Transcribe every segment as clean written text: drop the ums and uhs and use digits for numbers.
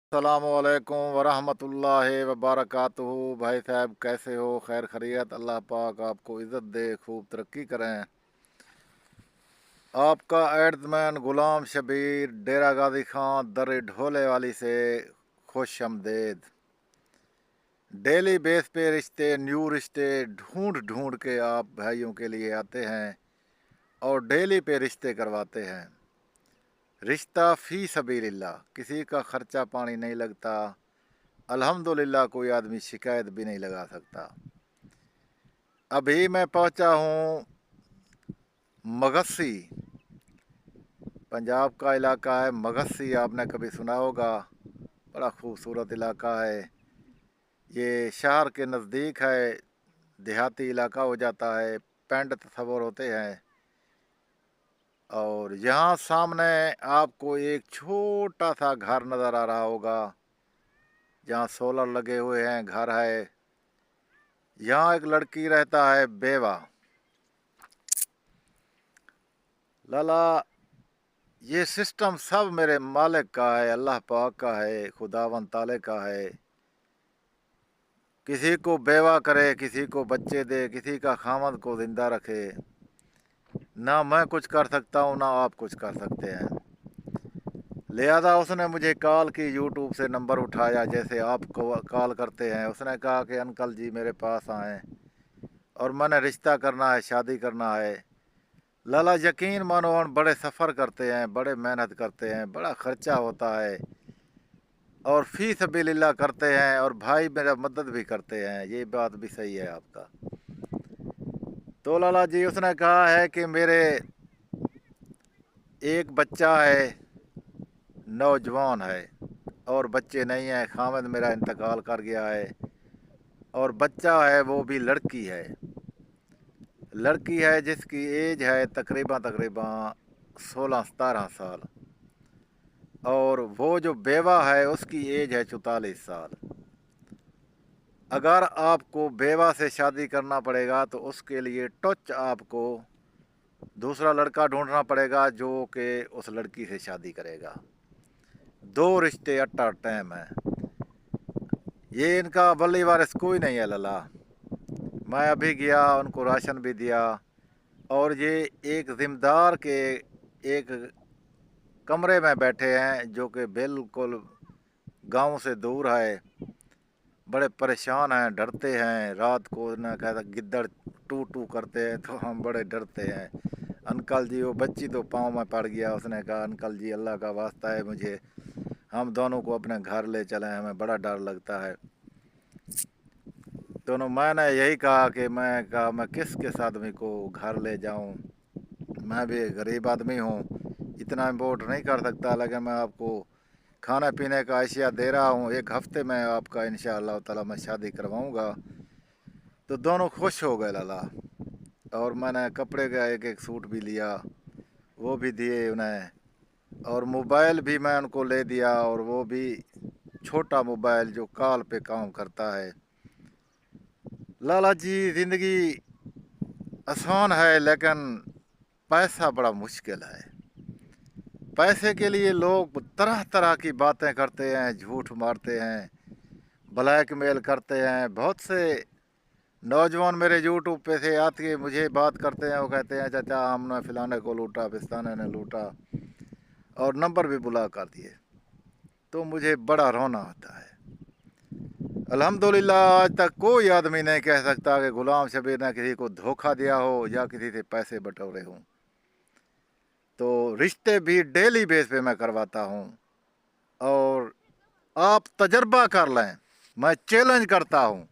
अस्सलामुअलैकुम वरहमतुल्लाहि वबरकातुहू। भाई साहब कैसे हो? खैर खैरियत? अल्लाह पाक आपको इज़्ज़त दे, खूब तरक्की करें। आपका एड्समैन गुलाम शबीर डेरा गाजी खां दर ढोले वाली से खुश आमदेद। डेली बेस पे रिश्ते, न्यू रिश्ते ढूंढ ढूंढ के आप भाइयों के लिए आते हैं और डेली पे रिश्ते करवाते हैं। रिश्ता फ़ी सबीलिल्लाह, किसी का खर्चा पानी नहीं लगता। अल्हम्दुलिल्लाह कोई आदमी शिकायत भी नहीं लगा सकता। अभी मैं पहुंचा हूं मगसी, पंजाब का इलाका है मगसी। आपने कभी सुना होगा, बड़ा खूबसूरत इलाका है। ये शहर के नज़दीक है, देहाती इलाका हो जाता है, पिंड तस्वर होते हैं। और यहाँ सामने आपको एक छोटा सा घर नज़र आ रहा होगा, जहाँ सोलर लगे हुए हैं, घर है। यहाँ एक लड़की रहता है बेवा। लाला, ये सिस्टम सब मेरे मालिक का है, अल्लाह पाक का है, खुदावंद ताले का है। किसी को बेवा करे, किसी को बच्चे दे, किसी का खामद को जिंदा रखे। ना मैं कुछ कर सकता हूँ, ना आप कुछ कर सकते हैं। लिहाजा उसने मुझे कॉल की, यूट्यूब से नंबर उठाया, जैसे आप कॉल करते हैं। उसने कहा कि अंकल जी मेरे पास आएँ और मैंने रिश्ता करना है, शादी करना है। लाला यकीन मानो, हम बड़े सफ़र करते हैं, बड़े मेहनत करते हैं, बड़ा ख़र्चा होता है और फी सबीलिल्लाह करते हैं, और भाई मेरा मदद भी करते हैं। ये बात भी सही है आपका। तो लाला जी उसने कहा है कि मेरे एक बच्चा है, नौजवान है, और बच्चे नहीं हैं। खामद मेरा इंतकाल कर गया है और बच्चा है, वो भी लड़की है। लड़की है जिसकी एज है तकरीबन 16-17 साल, और वो जो बेवा है उसकी एज है 44 साल। अगर आपको बेवा से शादी करना पड़ेगा तो उसके लिए टच आपको दूसरा लड़का ढूंढना पड़ेगा जो कि उस लड़की से शादी करेगा। दो रिश्ते अट्टा टाइम है। ये इनका वली वारिस कोई नहीं है लला। मैं अभी गया, उनको राशन भी दिया, और ये एक जिम्मेदार के एक कमरे में बैठे हैं जो कि बिल्कुल गांव से दूर है। बड़े परेशान हैं, डरते हैं। रात को ना कहता गिद्दड़ टू टू करते हैं तो हम बड़े डरते हैं। अंकल जी, वो बच्ची तो पाँव में पड़ गया। उसने कहा अंकल जी अल्लाह का वास्ता है, मुझे हम दोनों को अपने घर ले चलें, हमें बड़ा डर लगता है। दोनों मैंने यही कहा कि मैं किस आदमी को घर ले जाऊं। मैं भी गरीब आदमी हूं, इतना इम्पोर्ट नहीं कर सकता, लेकिन मैं आपको खाने पीने का अशिया दे रहा हूँ। एक हफ्ते में आपका इंशाअल्लाह ताला मैं शादी करवाऊँगा। तो दोनों खुश हो गए लाला। और मैंने कपड़े का एक एक सूट भी लिया, वो भी दिए उन्हें, और मोबाइल भी मैं उनको ले दिया, और वो भी छोटा मोबाइल जो कॉल पे काम करता है। लाला जी ज़िंदगी आसान है, लेकिन पैसा बड़ा मुश्किल है। पैसे के लिए लोग तरह तरह की बातें करते हैं, झूठ मारते हैं, ब्लैकमेल करते हैं। बहुत से नौजवान मेरे यूट्यूब पे से आके मुझे बात करते हैं, वो कहते हैं चाचा हमने फलाने को लूटा, फिस्ताने ने लूटा, और नंबर भी बुला कर दिए। तो मुझे बड़ा रोना आता है। अल्हम्दुलिल्लाह आज तक कोई आदमी नहीं कह सकता कि गुलाम शबीर ने किसी को धोखा दिया हो या किसी से पैसे बटोरे हों। तो रिश्ते भी डेली बेस पे मैं करवाता हूँ, और आप तजर्बा कर लें। मैं चैलेंज करता हूँ,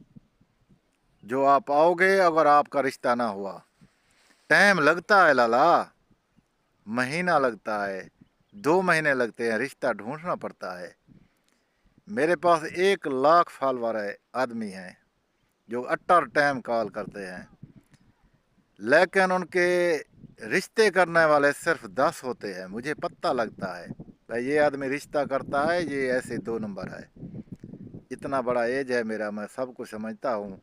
जो आप आओगे अगर आपका रिश्ता ना हुआ, टाइम लगता है लाला, महीना लगता है, 2 महीने लगते हैं, रिश्ता ढूंढना पड़ता है। मेरे पास 1 लाख फॉलोवर है, आदमी हैं जो अट्टर टाइम कॉल करते हैं, लेकिन उनके रिश्ते करने वाले सिर्फ 10 होते हैं। मुझे पता लगता है भाई ये आदमी रिश्ता करता है, ये ऐसे 2 नंबर है। इतना बड़ा एज है मेरा, मैं सब कुछ समझता हूँ।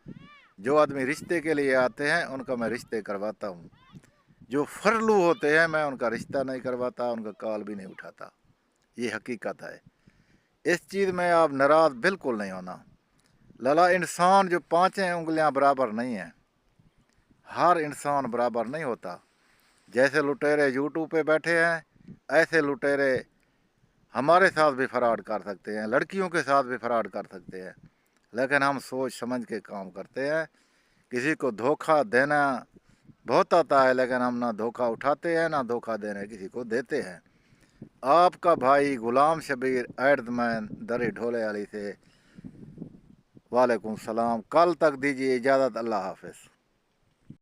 जो आदमी रिश्ते के लिए आते हैं उनका मैं रिश्ते करवाता हूँ। जो फरलू होते हैं मैं उनका रिश्ता नहीं करवाता, उनका कॉल भी नहीं उठाता। ये हकीकत है। اس چیز میں آپ ناراض بالکل نہیں ہونا۔ للا انسان جو 5 انگلیاں برابر نہیں ہیں، ہر انسان برابر نہیں ہوتا۔ جیسے لٹیرے یوٹیوب پہ بیٹھے ہیں، ایسے لٹیرے ہمارے ساتھ بھی فراڈ کر سکتے ہیں، لڑکیوں کے ساتھ بھی فراڈ کر سکتے ہیں، لیکن ہم سوچ سمجھ کے کام کرتے ہیں۔ کسی کو دھوکہ دینا بہت آتا ہے، لیکن ہم نہ دھوکہ اٹھاتے ہیں نہ دھوکہ دینے کسی کو دیتے ہیں۔ آپ کا بھائی غلام شبیر ایٹ دا مین دری ڈھولے والی سے وعلیکم السلام۔ کل تک دیجیے اجازت، اللہ حافظ۔